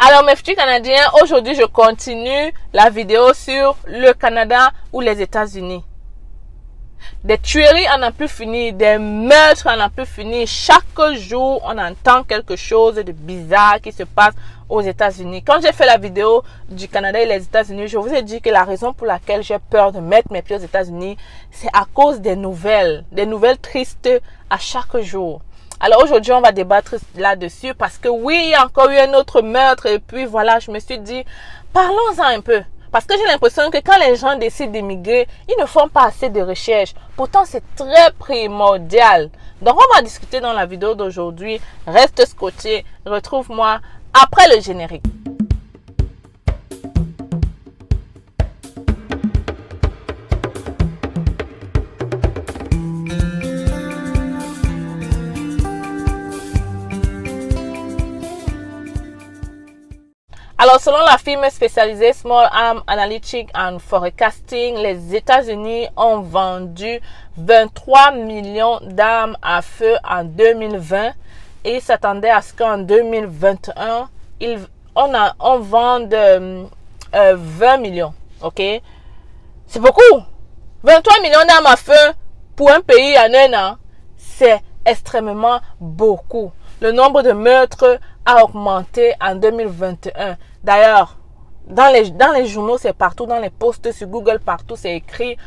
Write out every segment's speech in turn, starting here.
Alors mes futurs Canadiens, aujourd'hui je continue la vidéo sur le Canada ou les États-Unis. Des tueries on n'a plus fini, des meurtres on n'a plus fini. Chaque jour on entend quelque chose de bizarre qui se passe aux États-Unis. Quand j'ai fait la vidéo du Canada et les États-Unis, je vous ai dit que la raison pour laquelle j'ai peur de mettre mes pieds aux États-Unis, c'est à cause des nouvelles tristes à chaque jour. Alors aujourd'hui, on va débattre là-dessus parce que oui, il y a encore eu un autre meurtre et puis voilà, je me suis dit, parlons-en un peu. Parce que j'ai l'impression que quand les gens décident d'émigrer, ils ne font pas assez de recherches. Pourtant, c'est très primordial. Donc, on va discuter dans la vidéo d'aujourd'hui. Reste scotché. Retrouve-moi après le générique. Alors, selon la firme spécialisée Small Arm Analytics and Forecasting, les États-Unis ont vendu 23 millions d'armes à feu en 2020 et ils s'attendaient à ce qu'en 2021, on vende 20 millions. Ok? C'est beaucoup. 23 millions d'armes à feu pour un pays en un an, c'est extrêmement beaucoup. Le nombre de meurtres a augmenté en 2021. D'ailleurs, dans les journaux, c'est partout, dans les posts sur Google, partout, c'est écrit.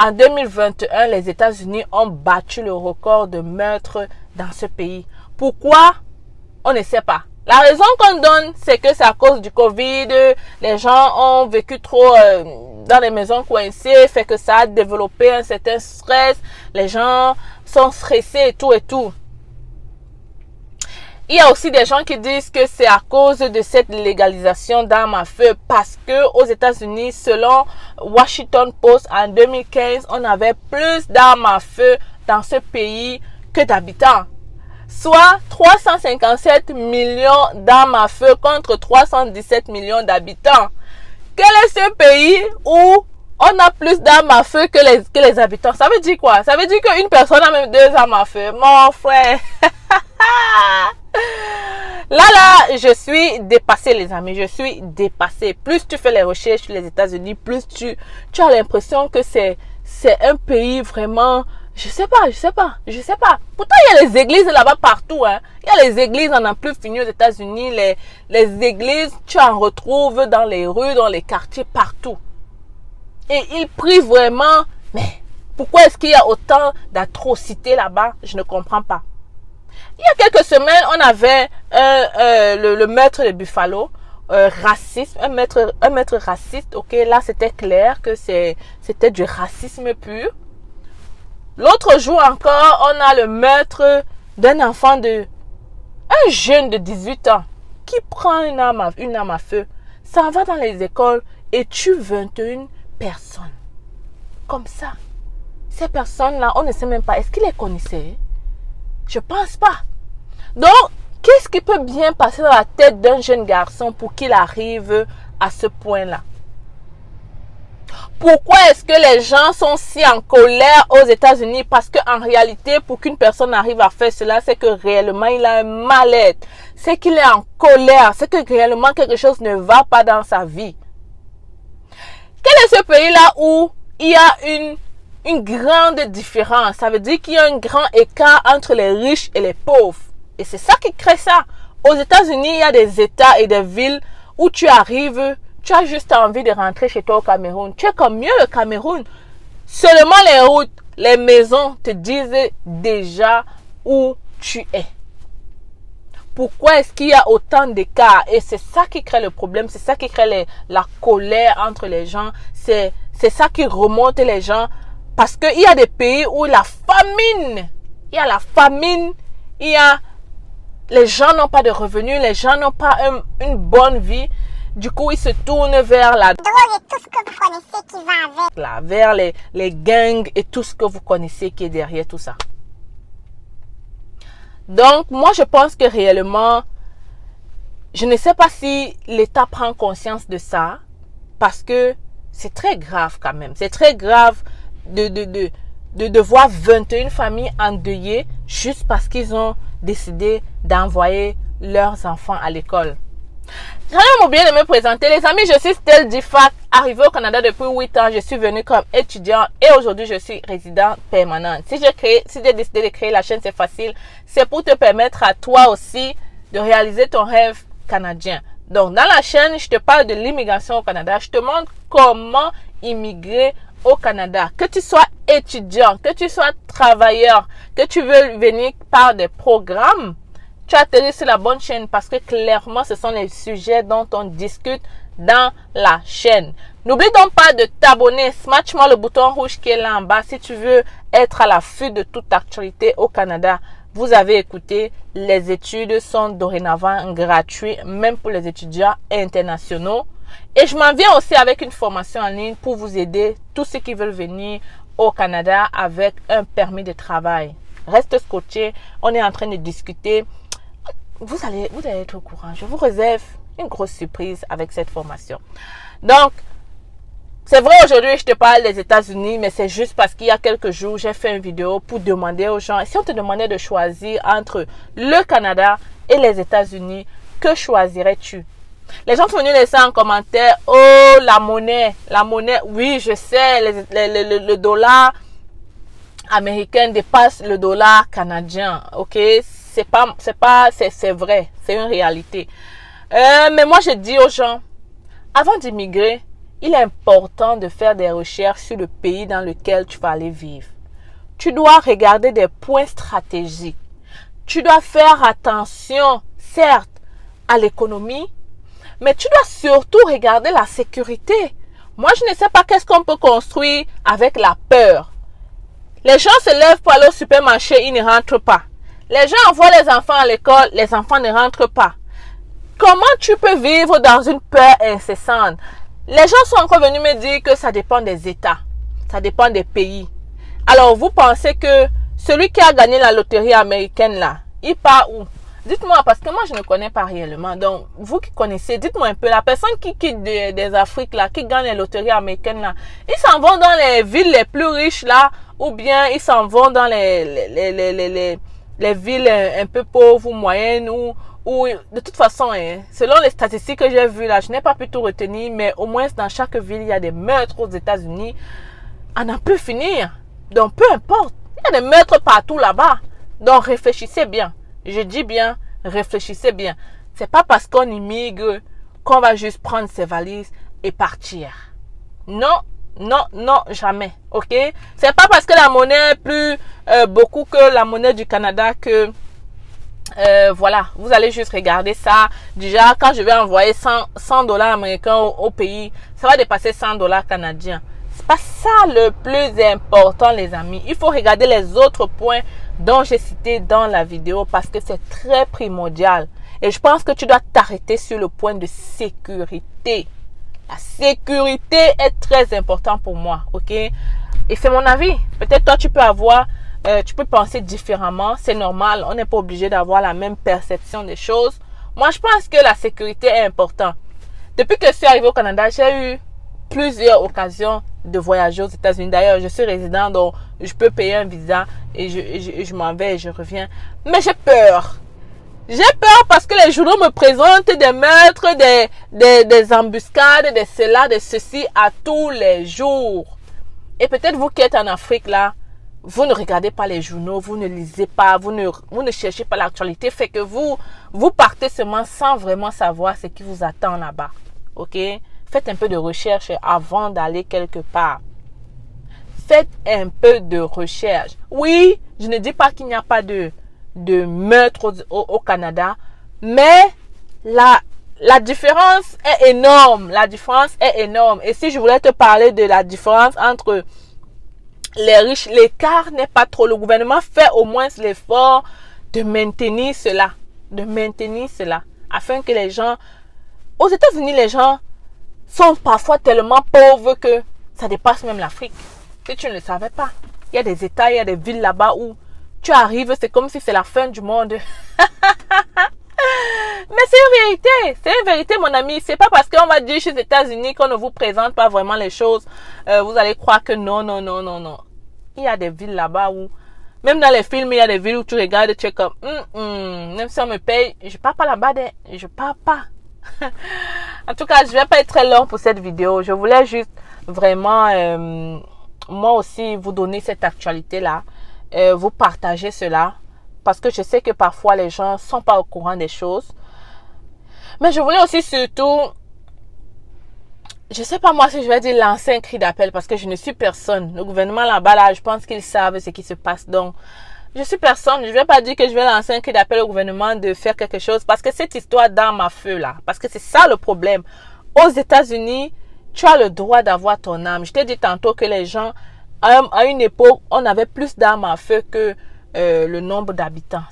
En 2021, les États-Unis ont battu le record de meurtres dans ce pays. Pourquoi? On ne sait pas. La raison qu'on donne, c'est que c'est à cause du Covid. Les gens ont vécu trop dans les maisons coincées, fait que ça a développé un certain stress. Les gens sont stressés et tout et tout. Il y a aussi des gens qui disent que c'est à cause de cette légalisation d'armes à feu parce que aux États-Unis, selon Washington Post, en 2015, on avait plus d'armes à feu dans ce pays que d'habitants. Soit 357 millions d'armes à feu contre 317 millions d'habitants. Quel est ce pays où on a plus d'armes à feu que les habitants? Ça veut dire quoi? Ça veut dire qu'une personne a même 2 armes à feu. Mon frère. Là, je suis dépassée, les amis. Je suis dépassée. Plus tu fais les recherches sur les États-Unis, plus tu as l'impression que c'est un pays vraiment... Je sais pas. Pourtant, il y a les églises là-bas partout. Hein. Il y a les églises, on n'a plus fini aux États-Unis. Les églises, tu en retrouves dans les rues, dans les quartiers, partout. Et ils prient vraiment. Mais pourquoi est-ce qu'il y a autant d'atrocités là-bas? Je ne comprends pas. Il y a quelques semaines, on avait le maître de Buffalo, raciste, un maître raciste. Ok, là c'était clair que c'était du racisme pur. L'autre jour encore, on a le meurtre d'un enfant un jeune de 18 ans qui prend une arme à feu, s'en va dans les écoles et tue 21 personnes. Comme ça. Ces personnes-là, on ne sait même pas, est-ce qu'ils les connaissaient? Je pense pas. Donc, qu'est-ce qui peut bien passer dans la tête d'un jeune garçon pour qu'il arrive à ce point-là? Pourquoi est-ce que les gens sont si en colère aux États-Unis? Parce qu'en réalité, pour qu'une personne arrive à faire cela, c'est que réellement il a un mal-être. C'est qu'il est en colère. C'est que réellement quelque chose ne va pas dans sa vie. Quel est ce pays-là où il y a une grande différence? Ça veut dire qu'il y a un grand écart entre les riches et les pauvres. Et c'est ça qui crée ça. Aux États-Unis, il y a des États et des villes où tu arrives, tu as juste envie de rentrer chez toi au Cameroun. Tu es comme mieux le Cameroun. Seulement les routes, les maisons te disent déjà où tu es. Pourquoi est-ce qu'il y a autant d'écart? Et c'est ça qui crée le problème. C'est ça qui crée la colère entre les gens. C'est ça qui remonte les gens. Parce qu'il y a des pays où la famine, les gens n'ont pas de revenus, les gens n'ont pas une bonne vie. Du coup, ils se tournent vers la drogue et tout ce que vous connaissez qui va avec. Vers les gangs et tout ce que vous connaissez qui est derrière tout ça. Donc, moi, je pense que réellement, je ne sais pas si l'État prend conscience de ça. Parce que c'est très grave quand même. C'est très grave de voir 21 familles endeuillées juste parce qu'ils ont décidé d'envoyer leurs enfants à l'école. J'ai même oublié de me présenter. Les amis, je suis Stell Difac, arrivée au Canada depuis 8 ans. Je suis venue comme étudiant et aujourd'hui, je suis résidente permanente. Si j'ai décidé de créer la chaîne, c'est facile. C'est pour te permettre à toi aussi de réaliser ton rêve canadien. Donc, dans la chaîne, je te parle de l'immigration au Canada. Je te montre comment immigrer au Canada. Que tu sois étudiant, que tu sois travailleur, que tu veux venir par des programmes, tu atterris sur la bonne chaîne parce que clairement, ce sont les sujets dont on discute dans la chaîne. N'oublie donc pas de t'abonner. Smash-moi le bouton rouge qui est là en bas si tu veux être à l'affût de toute actualité au Canada. Vous avez écouté, les études sont dorénavant gratuites, même pour les étudiants internationaux. Et je m'en viens aussi avec une formation en ligne pour vous aider, tous ceux qui veulent venir au Canada avec un permis de travail. Reste scotché, on est en train de discuter. Vous allez être au courant. Je vous réserve une grosse surprise avec cette formation. Donc, c'est vrai, aujourd'hui, je te parle des États-Unis, mais c'est juste parce qu'il y a quelques jours, j'ai fait une vidéo pour demander aux gens, si on te demandait de choisir entre le Canada et les États-Unis, que choisirais-tu? Les gens sont venus laisser en commentaire, oh, la monnaie, oui, je sais, le dollar américain dépasse le dollar canadien, ok? C'est vrai, c'est une réalité. Mais moi, je dis aux gens, avant d'immigrer, il est important de faire des recherches sur le pays dans lequel tu vas aller vivre. Tu dois regarder des points stratégiques. Tu dois faire attention, certes, à l'économie, mais tu dois surtout regarder la sécurité. Moi, je ne sais pas qu'est-ce qu'on peut construire avec la peur. Les gens se lèvent pour aller au supermarché, ils ne rentrent pas. Les gens envoient les enfants à l'école, les enfants ne rentrent pas. Comment tu peux vivre dans une peur incessante? Les gens sont encore venus me dire que ça dépend des États, ça dépend des pays. Alors, vous pensez que celui qui a gagné la loterie américaine là, il part où? Dites-moi, parce que moi, je ne connais pas réellement. Donc, vous qui connaissez, dites-moi un peu, la personne qui quitte des Afriques là, qui gagne la loterie américaine là, ils s'en vont dans les villes les plus riches là, ou bien ils s'en vont dans les villes un peu pauvres ou moyennes ou de toute façon, selon les statistiques que j'ai vues là, je n'ai pas pu tout retenir, mais au moins dans chaque ville, il y a des meurtres aux États-Unis. On en peut finir. Donc, peu importe. Il y a des meurtres partout là-bas. Donc, réfléchissez bien. Je dis bien, réfléchissez bien. C'est pas parce qu'on immigre qu'on va juste prendre ses valises et partir. Non, non, non, jamais. Ok? C'est pas parce que la monnaie est plus beaucoup que la monnaie du Canada que voilà, vous allez juste regarder ça. Déjà, quand je vais envoyer 100 dollars américains au pays, ça va dépasser 100 dollars canadiens. C'est pas ça le plus important, les amis. Il faut regarder les autres points dont j'ai cité dans la vidéo parce que c'est très primordial. Et je pense que tu dois t'arrêter sur le point de sécurité. La sécurité est très importante pour moi, ok? Et c'est mon avis. Peut-être toi, tu peux penser différemment. C'est normal. On n'est pas obligé d'avoir la même perception des choses. Moi, je pense que la sécurité est importante. Depuis que je suis arrivée au Canada, j'ai eu plusieurs occasions de voyager aux États-Unis. D'ailleurs, je suis résident, donc je peux payer un visa et je m'en vais et je reviens. Mais j'ai peur. J'ai peur parce que les journaux me présentent des meurtres, des embuscades, des cela, de ceci à tous les jours. Et peut-être vous qui êtes en Afrique là, vous ne regardez pas les journaux, vous ne lisez pas, vous ne cherchez pas l'actualité, fait que vous partez seulement sans vraiment savoir ce qui vous attend là-bas. Ok? Faites un peu de recherche avant d'aller quelque part. Faites un peu de recherche. Oui, je ne dis pas qu'il n'y a pas de meurtre au Canada, mais la différence est énorme. La différence est énorme. Et si je voulais te parler de la différence entre les riches, l'écart n'est pas trop. Le gouvernement fait au moins l'effort de maintenir cela. Afin que les gens... Aux États-Unis, les gens sont parfois tellement pauvres que ça dépasse même l'Afrique. Si tu ne le savais pas. Il y a des États, il y a des villes là-bas où tu arrives, c'est comme si c'est la fin du monde. Mais c'est une vérité, mon ami. C'est pas parce qu'on va dire chez les États-Unis qu'on ne vous présente pas vraiment les choses. Vous allez croire que non. Il y a des villes là-bas où, même dans les films, il y a des villes où tu regardes, tu es comme, même si on me paye, je pars pas là-bas, je pars pas. En tout cas, je vais pas être très long pour cette vidéo. Je voulais juste vraiment, moi aussi, vous donner cette actualité-là. Vous partager cela. Parce que je sais que parfois, les gens sont pas au courant des choses. Mais je voulais aussi surtout, je sais pas moi si je vais dire lancer un cri d'appel parce que je ne suis personne. Le gouvernement là-bas, là, je pense qu'ils savent ce qui se passe. Donc, je suis personne. Je vais pas dire que je vais lancer un cri d'appel au gouvernement de faire quelque chose parce que cette histoire d'armes à feu là, parce que c'est ça le problème. Aux États-Unis, tu as le droit d'avoir ton arme. Je t'ai dit tantôt que les gens, à une époque, on avait plus d'armes à feu que le nombre d'habitants.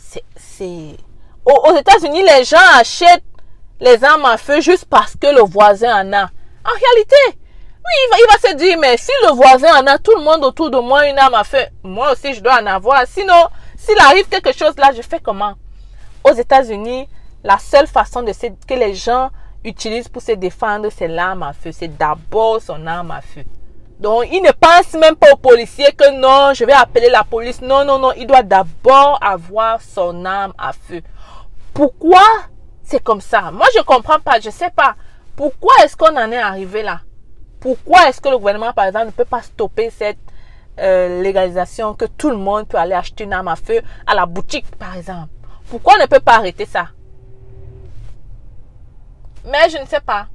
Aux États-Unis, les gens achètent les armes à feu juste parce que le voisin en a. En réalité, oui, il va se dire, mais si le voisin en a, tout le monde autour de moi une arme à feu, moi aussi je dois en avoir. Sinon, s'il arrive quelque chose là, je fais comment? Aux États-Unis, la seule façon que les gens utilisent pour se défendre, c'est l'arme à feu. C'est d'abord son arme à feu. Donc, il ne pense même pas au policier que non, je vais appeler la police. Non, non, non, il doit d'abord avoir son arme à feu. Pourquoi c'est comme ça? Moi, je ne comprends pas, je ne sais pas. Pourquoi est-ce qu'on en est arrivé là? Pourquoi est-ce que le gouvernement, par exemple, ne peut pas stopper cette légalisation que tout le monde peut aller acheter une arme à feu à la boutique, par exemple? Pourquoi on ne peut pas arrêter ça? Mais je ne sais pas.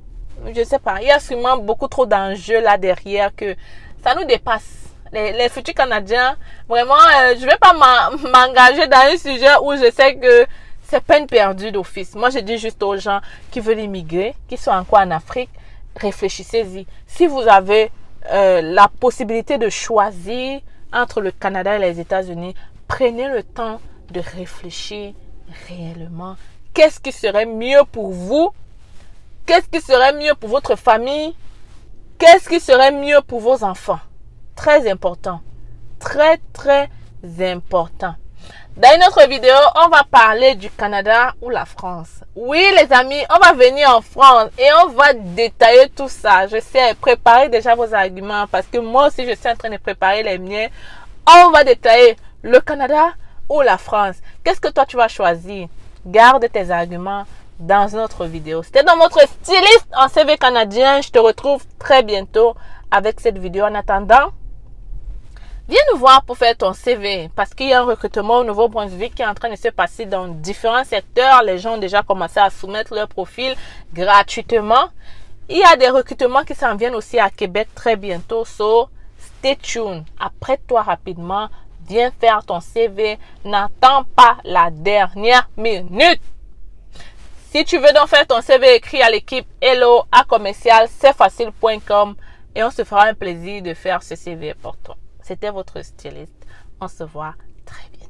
Je ne sais pas. Il y a sûrement beaucoup trop d'enjeux là derrière que ça nous dépasse. Les futurs Canadiens, vraiment, je ne vais pas m'engager dans un sujet où je sais que c'est peine perdue d'office. Moi, je dis juste aux gens qui veulent immigrer, qui sont encore en Afrique, réfléchissez-y. Si vous avez la possibilité de choisir entre le Canada et les États-Unis, prenez le temps de réfléchir réellement. Qu'est-ce qui serait mieux pour vous? Qu'est-ce qui serait mieux pour votre famille? Qu'est-ce qui serait mieux pour vos enfants? Très important. Très, très important. Dans une autre vidéo, on va parler du Canada ou la France. Oui, les amis, on va venir en France et on va détailler tout ça. Je sais, préparez déjà vos arguments parce que moi aussi, je suis en train de préparer les miens. On va détailler le Canada ou la France. Qu'est-ce que toi, tu vas choisir? Garde tes arguments dans une autre vidéo. C'était dans votre styliste en CV canadien. Je te retrouve très bientôt avec cette vidéo. En attendant, viens nous voir pour faire ton CV parce qu'il y a un recrutement au Nouveau-Brunswick qui est en train de se passer dans différents secteurs. Les gens ont déjà commencé à soumettre leur profil gratuitement. Il y a des recrutements qui s'en viennent aussi à Québec très bientôt. So, stay tuned. Apprête-toi rapidement. Viens faire ton CV. N'attends pas la dernière minute. Si tu veux donc faire ton CV, écris à l'équipe hello@commercial-c'est-facile.com et on se fera un plaisir de faire ce CV pour toi. C'était votre styliste. On se voit très bientôt.